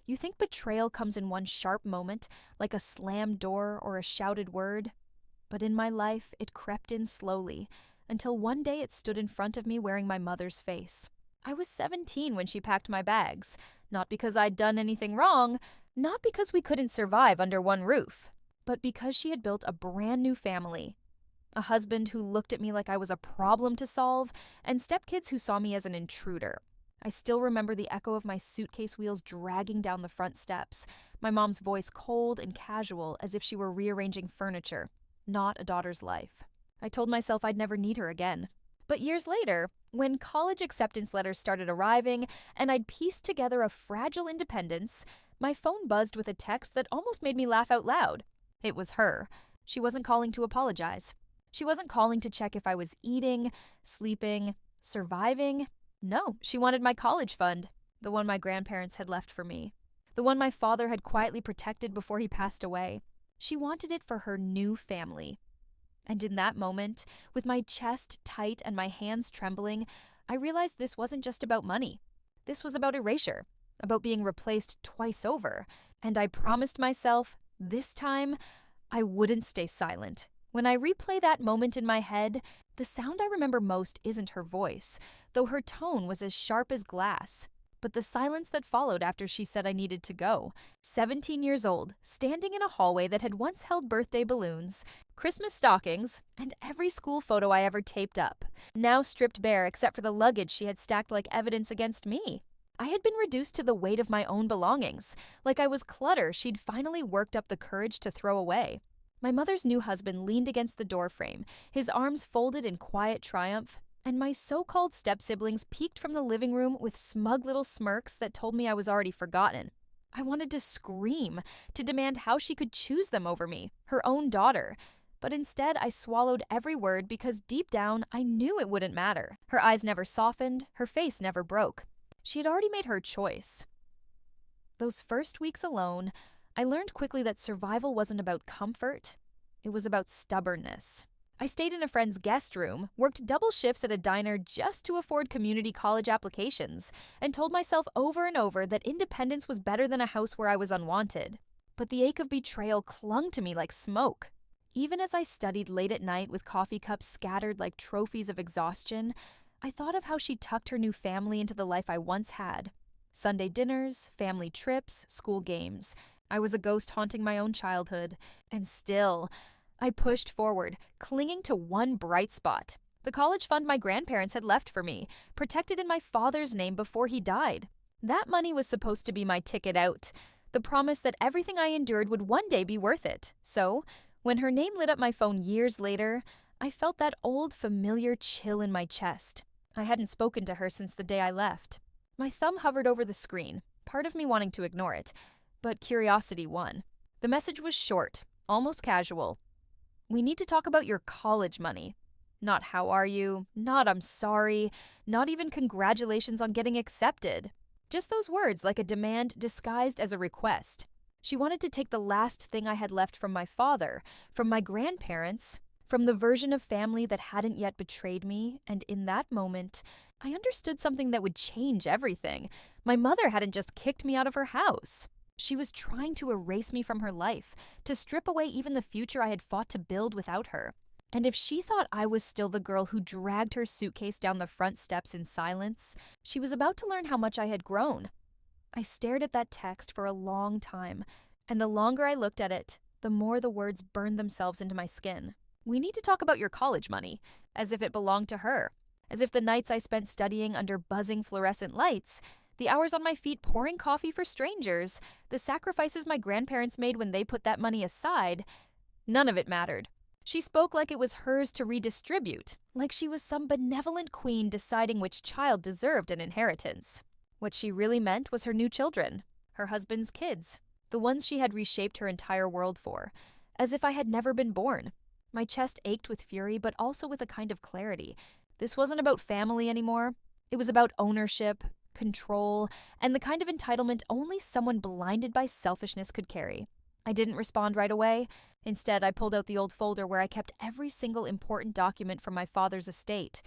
You think betrayal comes in one sharp moment, like a slammed door or a shouted word? But in my life, it crept in slowly, until one day it stood in front of me wearing my mother's face. I was 17 when she packed my bags, not because I'd done anything wrong, not because we couldn't survive under one roof, but because she had built a brand new family. A husband who looked at me like I was a problem to solve, and stepkids who saw me as an intruder. I still remember the echo of my suitcase wheels dragging down the front steps, my mom's voice cold and casual as if she were rearranging furniture, not a daughter's life. I told myself I'd never need her again. But years later, when college acceptance letters started arriving and I'd pieced together a fragile independence, my phone buzzed with a text that almost made me laugh out loud. It was her. She wasn't calling to apologize. She wasn't calling to check if I was eating, sleeping, surviving. No, she wanted my college fund, the one my grandparents had left for me, the one my father had quietly protected before he passed away. She wanted it for her new family. And in that moment, with my chest tight and my hands trembling, I realized this wasn't just about money. This was about erasure, about being replaced twice over. And I promised myself, this time, I wouldn't stay silent. When I replay that moment in my head, the sound I remember most isn't her voice, though her tone was as sharp as glass, but the silence that followed after she said I needed to go. 17 years old, standing in a hallway that had once held birthday balloons, Christmas stockings, and every school photo I ever taped up, now stripped bare except for the luggage she had stacked like evidence against me. I had been reduced to the weight of my own belongings, like I was clutter she'd finally worked up the courage to throw away. My mother's new husband leaned against the doorframe, his arms folded in quiet triumph, and my so-called step-siblings peeked from the living room with smug little smirks that told me I was already forgotten. I wanted to scream, to demand how she could choose them over me, her own daughter. But instead, I swallowed every word because deep down, I knew it wouldn't matter. Her eyes never softened, her face never broke. She had already made her choice. Those first weeks alone, I learned quickly that survival wasn't about comfort, it was about stubbornness. I stayed in a friend's guest room, worked double shifts at a diner just to afford community college applications, and told myself over and over that independence was better than a house where I was unwanted. But the ache of betrayal clung to me like smoke. Even as I studied late at night with coffee cups scattered like trophies of exhaustion, I thought of how she tucked her new family into the life I once had. Sunday dinners, family trips, school games. I was a ghost haunting my own childhood. And still, I pushed forward, clinging to one bright spot. The college fund my grandparents had left for me, protected in my father's name before he died. That money was supposed to be my ticket out, the promise that everything I endured would one day be worth it. So, when her name lit up my phone years later, I felt that old familiar chill in my chest. I hadn't spoken to her since the day I left. My thumb hovered over the screen, part of me wanting to ignore it. But curiosity won. The message was short, almost casual. We need to talk about your college money. Not how are you, not I'm sorry, not even congratulations on getting accepted. Just those words like a demand disguised as a request. She wanted to take the last thing I had left from my father, from my grandparents, from the version of family that hadn't yet betrayed me, and in that moment, I understood something that would change everything. My mother hadn't just kicked me out of her house. She was trying to erase me from her life, to strip away even the future I had fought to build without her. And if she thought I was still the girl who dragged her suitcase down the front steps in silence, she was about to learn how much I had grown. I stared at that text for a long time, and the longer I looked at it, the more the words burned themselves into my skin. We need to talk about your college money, as if it belonged to her, as if the nights I spent studying under buzzing fluorescent lights, the hours on my feet pouring coffee for strangers, the sacrifices my grandparents made when they put that money aside, none of it mattered. She spoke like it was hers to redistribute, like she was some benevolent queen deciding which child deserved an inheritance. What she really meant was her new children, her husband's kids, the ones she had reshaped her entire world for, as if I had never been born. My chest ached with fury, but also with a kind of clarity. This wasn't about family anymore. It was about ownership, control, and the kind of entitlement only someone blinded by selfishness could carry. I didn't respond right away. Instead, I pulled out the old folder where I kept every single important document from my father's estate.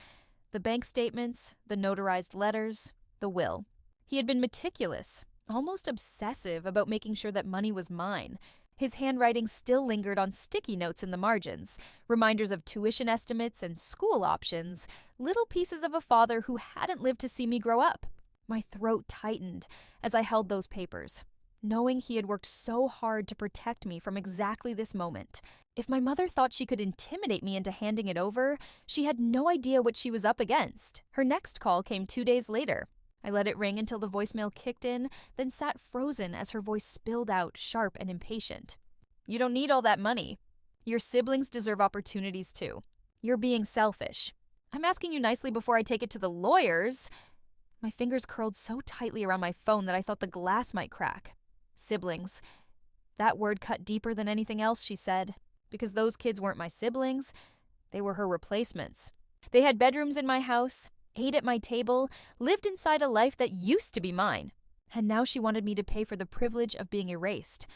The bank statements, the notarized letters, the will. He had been meticulous, almost obsessive about making sure that money was mine. His handwriting still lingered on sticky notes in the margins, reminders of tuition estimates and school options, little pieces of a father who hadn't lived to see me grow up. My throat tightened as I held those papers, knowing he had worked so hard to protect me from exactly this moment. If my mother thought she could intimidate me into handing it over, she had no idea what she was up against. Her next call came 2 days later. I let it ring until the voicemail kicked in, then sat frozen as her voice spilled out, sharp and impatient. "You don't need all that money. Your siblings deserve opportunities too. You're being selfish. I'm asking you nicely before I take it to the lawyers." My fingers curled so tightly around my phone that I thought the glass might crack. Siblings. That word cut deeper than anything else, she said, because those kids weren't my siblings. They were her replacements. They had bedrooms in my house, ate at my table, lived inside a life that used to be mine. And now she wanted me to pay for the privilege of being erased.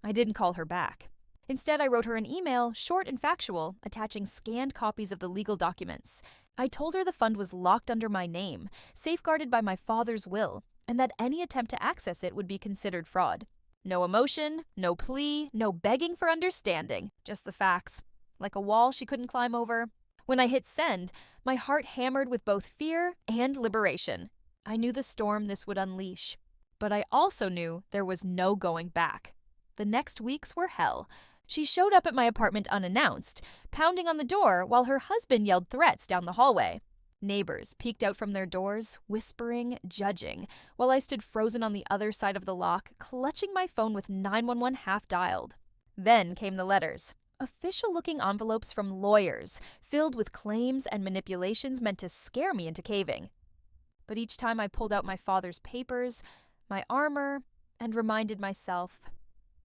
I didn't call her back. Instead, I wrote her an email, short and factual, attaching scanned copies of the legal documents. I told her the fund was locked under my name, safeguarded by my father's will, and that any attempt to access it would be considered fraud. No emotion, no plea, no begging for understanding, just the facts. Like a wall she couldn't climb over. When I hit send, my heart hammered with both fear and liberation. I knew the storm this would unleash, but I also knew there was no going back. The next weeks were hell. She showed up at my apartment unannounced, pounding on the door while her husband yelled threats down the hallway. Neighbors peeked out from their doors, whispering, judging, while I stood frozen on the other side of the lock, clutching my phone with 911 half-dialed. Then came the letters. Official-looking envelopes from lawyers, filled with claims and manipulations meant to scare me into caving. But each time I pulled out my father's papers, my armor, and reminded myself,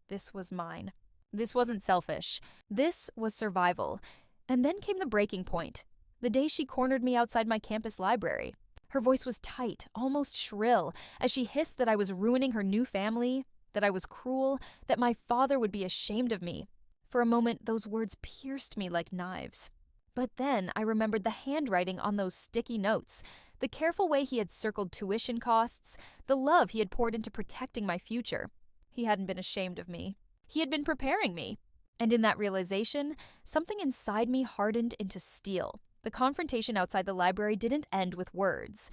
this was mine. This wasn't selfish. This was survival. And then came the breaking point. The day she cornered me outside my campus library. Her voice was tight, almost shrill, as she hissed that I was ruining her new family, that I was cruel, that my father would be ashamed of me. For a moment, those words pierced me like knives. But then I remembered the handwriting on those sticky notes, the careful way he had circled tuition costs, the love he had poured into protecting my future. He hadn't been ashamed of me. He had been preparing me. And in that realization, something inside me hardened into steel. The confrontation outside the library didn't end with words.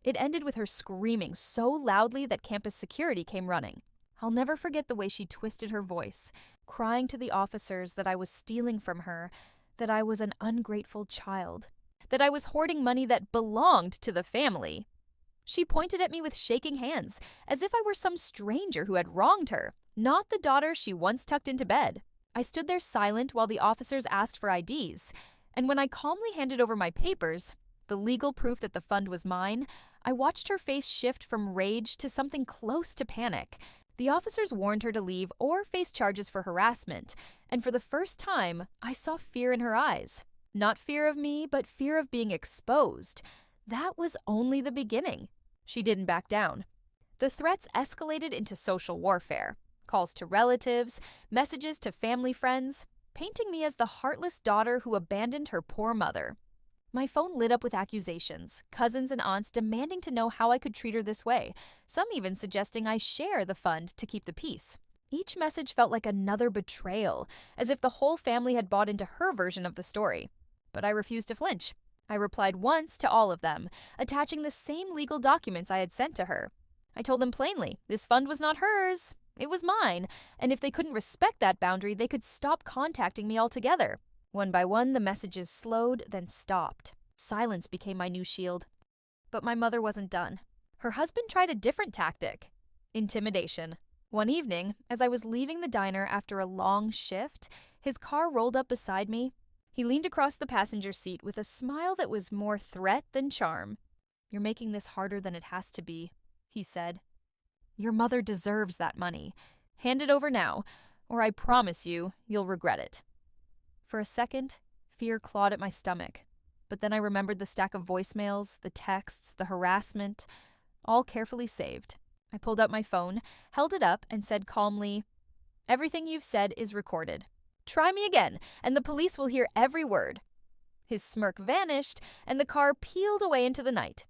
It ended with her screaming so loudly that campus security came running. I'll never forget the way she twisted her voice, crying to the officers that I was stealing from her, that I was an ungrateful child, that I was hoarding money that belonged to the family. She pointed at me with shaking hands, as if I were some stranger who had wronged her, not the daughter she once tucked into bed. I stood there silent while the officers asked for IDs, and when I calmly handed over my papers, the legal proof that the fund was mine, I watched her face shift from rage to something close to panic. The officers warned her to leave or face charges for harassment, and for the first time, I saw fear in her eyes. Not fear of me, but fear of being exposed. That was only the beginning. She didn't back down. The threats escalated into social warfare. Calls to relatives, messages to family friends, painting me as the heartless daughter who abandoned her poor mother. My phone lit up with accusations, cousins and aunts demanding to know how I could treat her this way, some even suggesting I share the fund to keep the peace. Each message felt like another betrayal, as if the whole family had bought into her version of the story. But I refused to flinch. I replied once to all of them, attaching the same legal documents I had sent to her. I told them plainly, this fund was not hers. It was mine, and if they couldn't respect that boundary, they could stop contacting me altogether. One by one, the messages slowed, then stopped. Silence became my new shield. But my mother wasn't done. Her husband tried a different tactic: intimidation. One evening, as I was leaving the diner after a long shift, his car rolled up beside me. He leaned across the passenger seat with a smile that was more threat than charm. "You're making this harder than it has to be," he said. "Your mother deserves that money. Hand it over now, or I promise you, you'll regret it." For a second, fear clawed at my stomach. But then I remembered the stack of voicemails, the texts, the harassment, all carefully saved. I pulled out my phone, held it up, and said calmly, "Everything you've said is recorded. Try me again, and the police will hear every word." His smirk vanished, and the car peeled away into the night.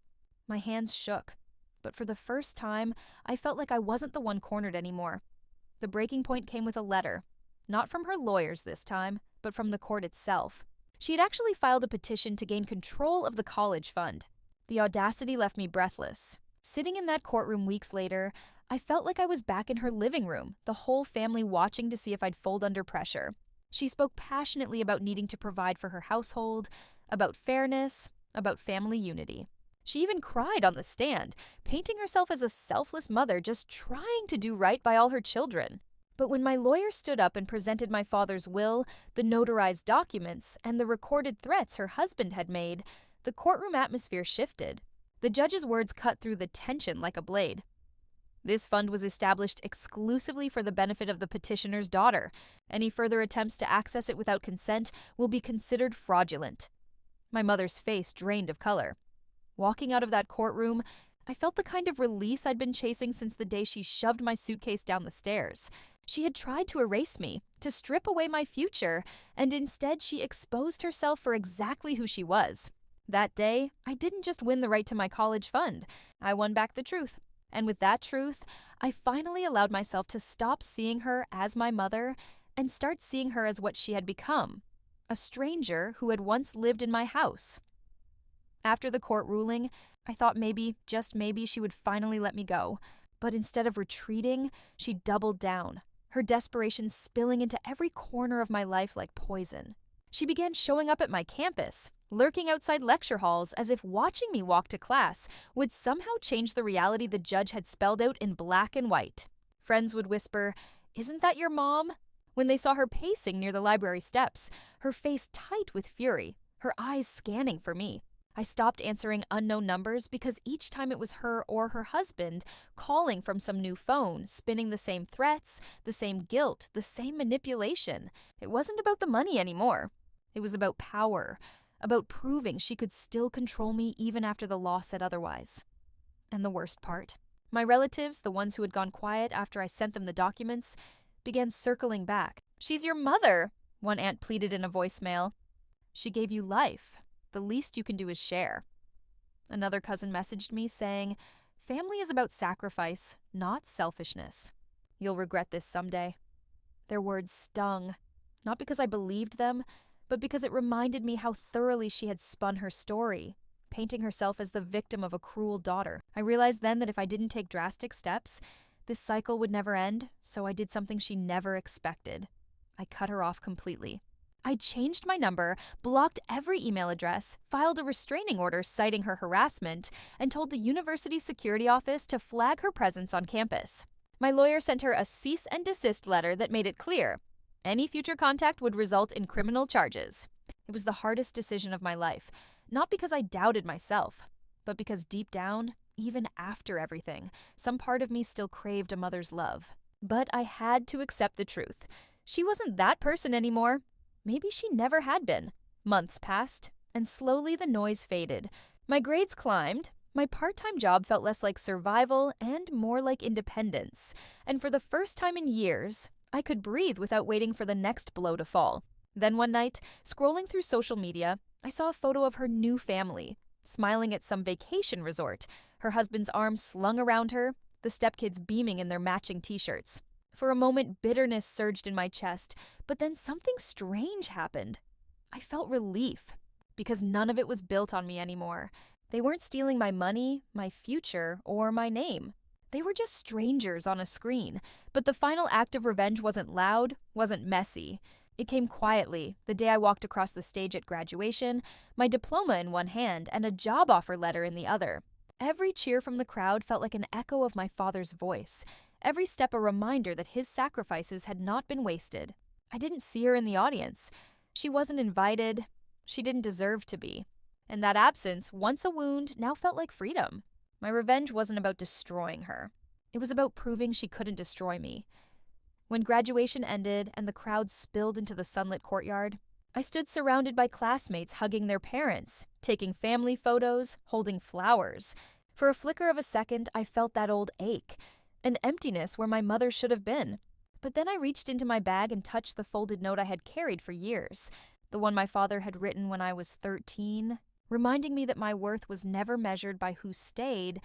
My hands shook. But for the first time, I felt like I wasn't the one cornered anymore. The breaking point came with a letter. Not from her lawyers this time, but from the court itself. She had actually filed a petition to gain control of the college fund. The audacity left me breathless. Sitting in that courtroom weeks later, I felt like I was back in her living room, the whole family watching to see if I'd fold under pressure. She spoke passionately about needing to provide for her household, about fairness, about family unity. She even cried on the stand, painting herself as a selfless mother just trying to do right by all her children. But when my lawyer stood up and presented my father's will, the notarized documents, and the recorded threats her husband had made, the courtroom atmosphere shifted. The judge's words cut through the tension like a blade. This fund was established exclusively for the benefit of the petitioner's daughter. Any further attempts to access it without consent will be considered fraudulent. My mother's face drained of color. Walking out of that courtroom, I felt the kind of release I'd been chasing since the day she shoved my suitcase down the stairs. She had tried to erase me, to strip away my future, and instead she exposed herself for exactly who she was. That day, I didn't just win the right to my college fund. I won back the truth. And with that truth, I finally allowed myself to stop seeing her as my mother and start seeing her as what she had become, a stranger who had once lived in my house. After the court ruling, I thought maybe, just maybe, she would finally let me go. But instead of retreating, she doubled down, her desperation spilling into every corner of my life like poison. She began showing up at my campus, lurking outside lecture halls as if watching me walk to class would somehow change the reality the judge had spelled out in black and white. Friends would whisper, "Isn't that your mom?" when they saw her pacing near the library steps, her face tight with fury, her eyes scanning for me. I stopped answering unknown numbers because each time it was her or her husband calling from some new phone, spinning the same threats, the same guilt, the same manipulation. It wasn't about the money anymore. It was about power, about proving she could still control me even after the law said otherwise. And the worst part, my relatives, the ones who had gone quiet after I sent them the documents, began circling back. "She's your mother," one aunt pleaded in a voicemail. "She gave you life. The least you can do is share." Another cousin messaged me saying, "Family is about sacrifice, not selfishness. You'll regret this someday." Their words stung, not because I believed them, but because it reminded me how thoroughly she had spun her story, painting herself as the victim of a cruel daughter. I realized then that if I didn't take drastic steps, this cycle would never end, so I did something she never expected. I cut her off completely. I changed my number, blocked every email address, filed a restraining order citing her harassment, and told the university security office to flag her presence on campus. My lawyer sent her a cease and desist letter that made it clear any future contact would result in criminal charges. It was the hardest decision of my life, not because I doubted myself, but because deep down, even after everything, some part of me still craved a mother's love. But I had to accept the truth. She wasn't that person anymore. Maybe she never had been. Months passed, and slowly the noise faded. My grades climbed. My part-time job felt less like survival and more like independence. And for the first time in years, I could breathe without waiting for the next blow to fall. Then one night, scrolling through social media, I saw a photo of her new family, smiling at some vacation resort, her husband's arms slung around her, the stepkids beaming in their matching t-shirts. For a moment, bitterness surged in my chest, but then something strange happened. I felt relief, because none of it was built on me anymore. They weren't stealing my money, my future, or my name. They were just strangers on a screen, but the final act of revenge wasn't loud, wasn't messy. It came quietly, the day I walked across the stage at graduation, my diploma in one hand and a job offer letter in the other. Every cheer from the crowd felt like an echo of my father's voice. Every step a reminder that his sacrifices had not been wasted. I didn't see her in the audience. She wasn't invited. She didn't deserve to be. And that absence, once a wound, now felt like freedom. My revenge wasn't about destroying her. It was about proving she couldn't destroy me. When graduation ended and the crowd spilled into the sunlit courtyard, I stood surrounded by classmates hugging their parents, taking family photos, holding flowers. For a flicker of a second, I felt that old ache, an emptiness where my mother should have been. But then I reached into my bag and touched the folded note I had carried for years, the one my father had written when I was 13, reminding me that my worth was never measured by who stayed,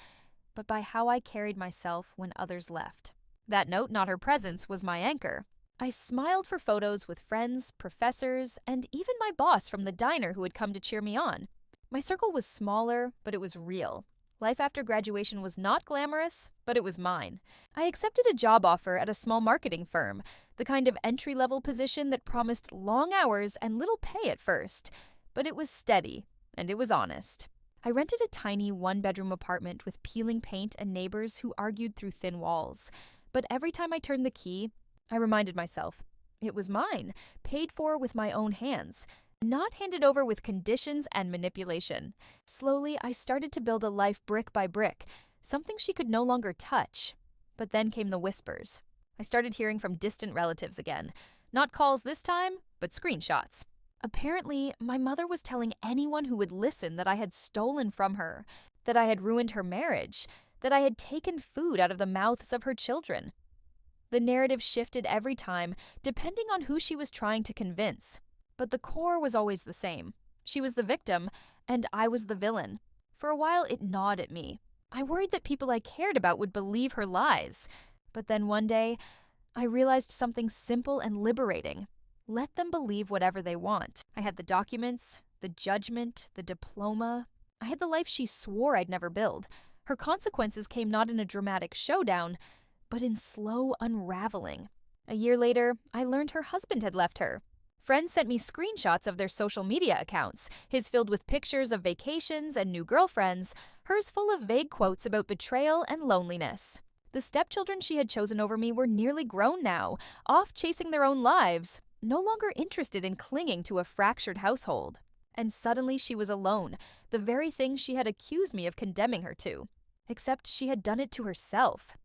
but by how I carried myself when others left. That note, not her presence, was my anchor. I smiled for photos with friends, professors, and even my boss from the diner who had come to cheer me on. My circle was smaller, but it was real. Life after graduation was not glamorous, but it was mine. I accepted a job offer at a small marketing firm, the kind of entry-level position that promised long hours and little pay at first. But it was steady, and it was honest. I rented a tiny one-bedroom apartment with peeling paint and neighbors who argued through thin walls. But every time I turned the key, I reminded myself, it was mine, paid for with my own hands, not handed over with conditions and manipulation. Slowly, I started to build a life brick by brick, something she could no longer touch. But then came the whispers. I started hearing from distant relatives again. Not calls this time, but screenshots. Apparently, my mother was telling anyone who would listen that I had stolen from her, that I had ruined her marriage, that I had taken food out of the mouths of her children. The narrative shifted every time, depending on who she was trying to convince. But the core was always the same. She was the victim, and I was the villain. For a while, it gnawed at me. I worried that people I cared about would believe her lies. But then one day, I realized something simple and liberating. Let them believe whatever they want. I had the documents, the judgment, the diploma. I had the life she swore I'd never build. Her consequences came not in a dramatic showdown, but in slow unraveling. A year later, I learned her husband had left her. Friends sent me screenshots of their social media accounts, his filled with pictures of vacations and new girlfriends, hers full of vague quotes about betrayal and loneliness. The stepchildren she had chosen over me were nearly grown now, off chasing their own lives, no longer interested in clinging to a fractured household. And suddenly she was alone, the very thing she had accused me of condemning her to. Except she had done it to herself.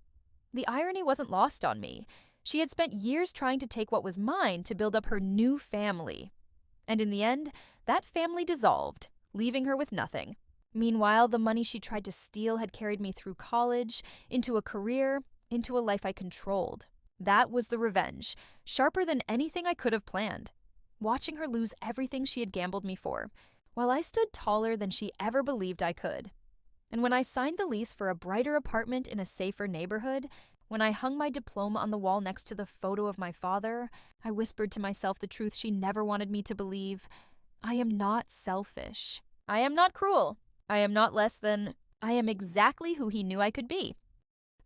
The irony wasn't lost on me. She had spent years trying to take what was mine to build up her new family. And in the end, that family dissolved, leaving her with nothing. Meanwhile, the money she tried to steal had carried me through college, into a career, into a life I controlled. That was the revenge, sharper than anything I could have planned. Watching her lose everything she had gambled me for, while I stood taller than she ever believed I could. And when I signed the lease for a brighter apartment in a safer neighborhood, when I hung my diploma on the wall next to the photo of my father, I whispered to myself the truth she never wanted me to believe. I am not selfish. I am not cruel. I am not less than. I am exactly who he knew I could be.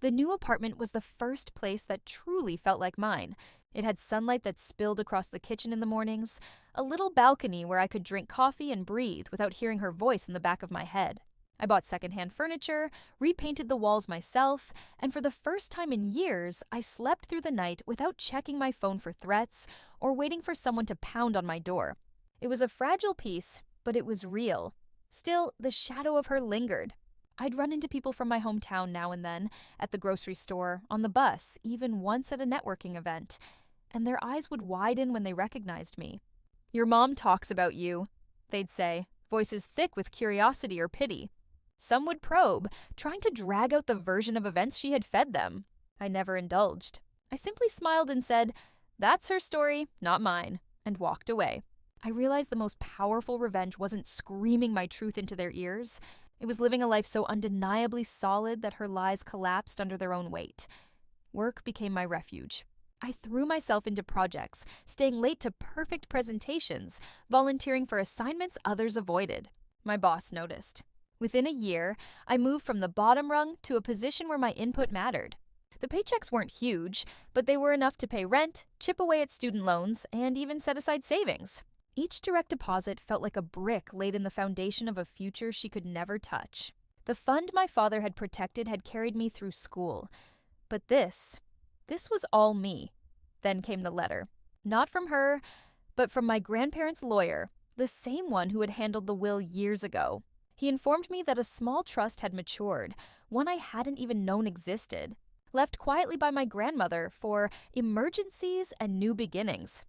The new apartment was the first place that truly felt like mine. It had sunlight that spilled across the kitchen in the mornings, a little balcony where I could drink coffee and breathe without hearing her voice in the back of my head. I bought secondhand furniture, repainted the walls myself, and for the first time in years, I slept through the night without checking my phone for threats or waiting for someone to pound on my door. It was a fragile piece, but it was real. Still, the shadow of her lingered. I'd run into people from my hometown now and then, at the grocery store, on the bus, even once at a networking event, and their eyes would widen when they recognized me. "Your mom talks about you," they'd say, voices thick with curiosity or pity. Some would probe, trying to drag out the version of events she had fed them. I never indulged. I simply smiled and said, "That's her story, not mine," and walked away. I realized the most powerful revenge wasn't screaming my truth into their ears. It was living a life so undeniably solid that her lies collapsed under their own weight. Work became my refuge. I threw myself into projects, staying late to perfect presentations, volunteering for assignments others avoided. My boss noticed. Within a year, I moved from the bottom rung to a position where my input mattered. The paychecks weren't huge, but they were enough to pay rent, chip away at student loans, and even set aside savings. Each direct deposit felt like a brick laid in the foundation of a future she could never touch. The fund my father had protected had carried me through school. But this was all me. Then came the letter. Not from her, but from my grandparents' lawyer, the same one who had handled the will years ago. He informed me that a small trust had matured, one I hadn't even known existed, left quietly by my grandmother for emergencies and new beginnings.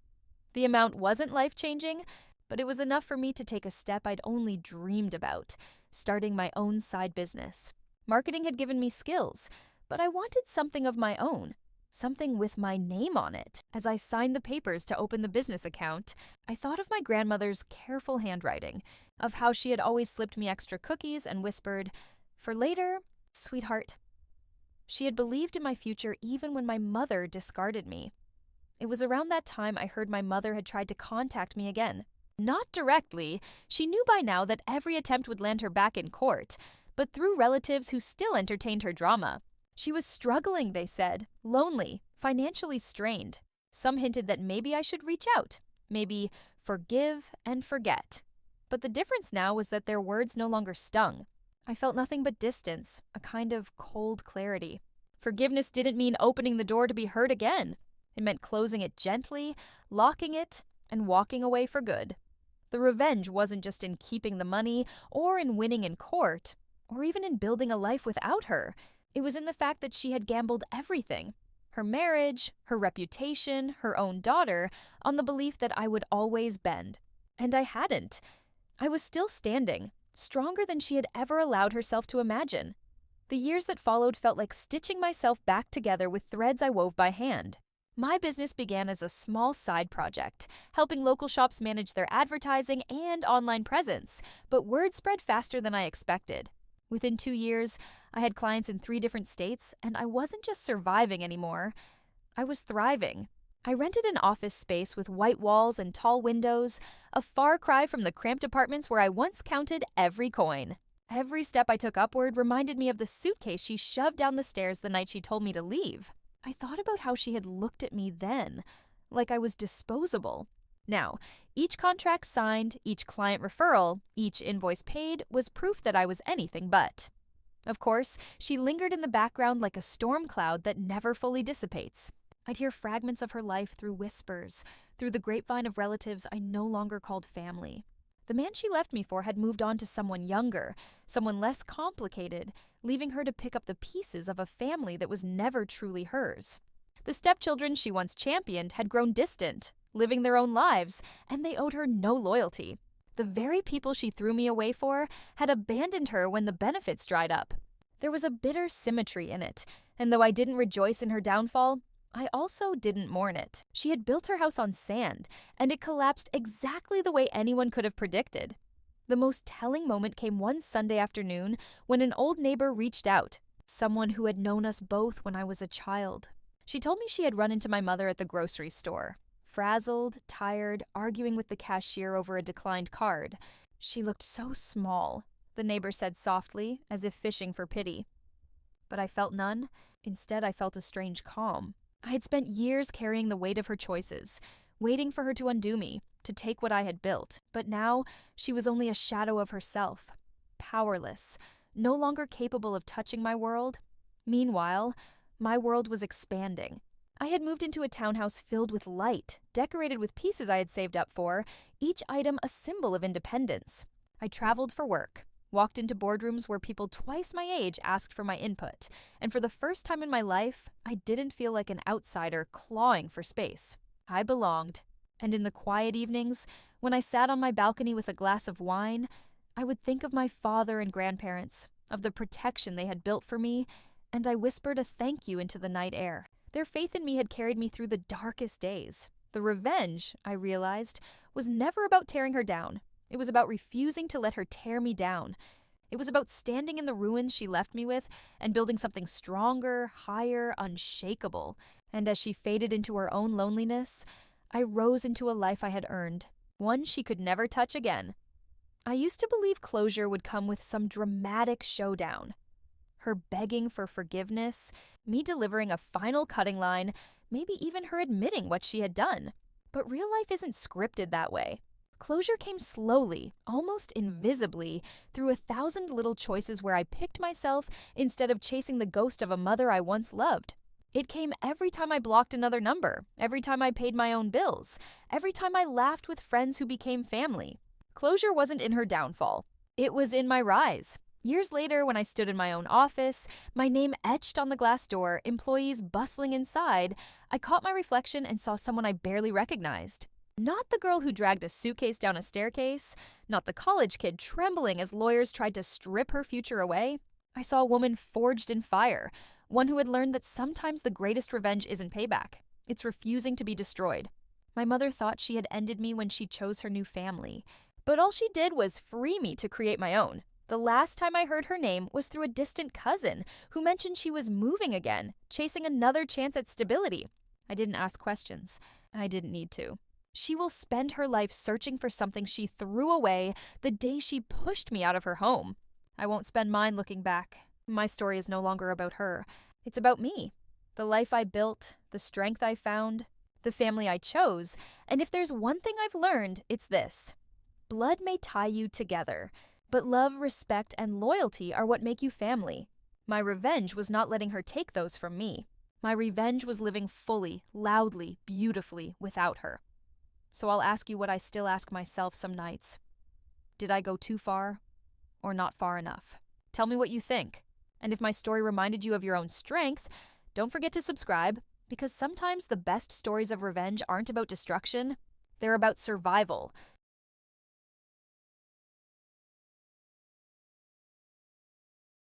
The amount wasn't life-changing, but it was enough for me to take a step I'd only dreamed about, starting my own side business. Marketing had given me skills, but I wanted something of my own, something with my name on it. As I signed the papers to open the business account, I thought of my grandmother's careful handwriting, of how she had always slipped me extra cookies and whispered, "For later, Sweetheart, she had believed in my future even when my mother discarded me. It was around that time I heard my mother had tried to contact me again. Not directly, she knew by now that every attempt would land her back in court, but through relatives who still entertained her drama. She was struggling, they said, lonely, financially strained. Some hinted that maybe I should reach out, maybe forgive and forget. But the difference now was that their words no longer stung. I felt nothing but distance, a kind of cold clarity. Forgiveness didn't mean opening the door to be hurt again. It meant closing it gently, locking it, and walking away for good. The revenge wasn't just in keeping the money or in winning in court, or even in building a life without her. It was in the fact that she had gambled everything, her marriage, her reputation, her own daughter, on the belief that I would always bend. And I hadn't. I was still standing, stronger than she had ever allowed herself to imagine. The years that followed felt like stitching myself back together with threads I wove by hand. My business began as a small side project, helping local shops manage their advertising and online presence, but word spread faster than I expected. Within 2 years, I had clients in 3 different states, and I wasn't just surviving anymore. I was thriving. I rented an office space with white walls and tall windows, a far cry from the cramped apartments where I once counted every coin. Every step I took upward reminded me of the suitcase she shoved down the stairs the night she told me to leave. I thought about how she had looked at me then, like I was disposable. Now, each contract signed, each client referral, each invoice paid was proof that I was anything but. Of course, she lingered in the background like a storm cloud that never fully dissipates. I'd hear fragments of her life through whispers, through the grapevine of relatives I no longer called family. The man she left me for had moved on to someone younger, someone less complicated, leaving her to pick up the pieces of a family that was never truly hers. The stepchildren she once championed had grown distant, living their own lives, and they owed her no loyalty. The very people she threw me away for had abandoned her when the benefits dried up. There was a bitter symmetry in it, and though I didn't rejoice in her downfall, I also didn't mourn it. She had built her house on sand, and it collapsed exactly the way anyone could have predicted. The most telling moment came one Sunday afternoon when an old neighbor reached out, someone who had known us both when I was a child. She told me she had run into my mother at the grocery store. Frazzled, tired, arguing with the cashier over a declined card. She looked so small, the neighbor said softly, as if fishing for pity. But I felt none. Instead, I felt a strange calm. I had spent years carrying the weight of her choices, waiting for her to undo me, to take what I had built. But now, she was only a shadow of herself, powerless, no longer capable of touching my world. Meanwhile, my world was expanding. I had moved into a townhouse filled with light, decorated with pieces I had saved up for, each item a symbol of independence. I traveled for work, walked into boardrooms where people twice my age asked for my input, and for the first time in my life, I didn't feel like an outsider clawing for space. I belonged, and in the quiet evenings, when I sat on my balcony with a glass of wine, I would think of my father and grandparents, of the protection they had built for me, and I whispered a thank you into the night air. Their faith in me had carried me through the darkest days. The revenge, I realized, was never about tearing her down. It was about refusing to let her tear me down. It was about standing in the ruins she left me with and building something stronger, higher, unshakable. And as she faded into her own loneliness, I rose into a life I had earned, one she could never touch again. I used to believe closure would come with some dramatic showdown. Her begging for forgiveness, me delivering a final cutting line, maybe even her admitting what she had done. But real life isn't scripted that way. Closure came slowly, almost invisibly, through 1,000 little choices where I picked myself instead of chasing the ghost of a mother I once loved. It came every time I blocked another number, every time I paid my own bills, every time I laughed with friends who became family. Closure wasn't in her downfall. It was in my rise. Years later, when I stood in my own office, my name etched on the glass door, employees bustling inside, I caught my reflection and saw someone I barely recognized. Not the girl who dragged a suitcase down a staircase, not the college kid trembling as lawyers tried to strip her future away. I saw a woman forged in fire, one who had learned that sometimes the greatest revenge isn't payback. It's refusing to be destroyed. My mother thought she had ended me when she chose her new family, but all she did was free me to create my own. The last time I heard her name was through a distant cousin who mentioned she was moving again, chasing another chance at stability. I didn't ask questions. I didn't need to. She will spend her life searching for something she threw away the day she pushed me out of her home. I won't spend mine looking back. My story is no longer about her. It's about me. The life I built, the strength I found, the family I chose, and if there's one thing I've learned, it's this. Blood may tie you together, but love, respect, and loyalty are what make you family. My revenge was not letting her take those from me. My revenge was living fully, loudly, beautifully without her. So I'll ask you what I still ask myself some nights. Did I go too far or not far enough? Tell me what you think. And if my story reminded you of your own strength, don't forget to subscribe, because sometimes the best stories of revenge aren't about destruction. They're about survival,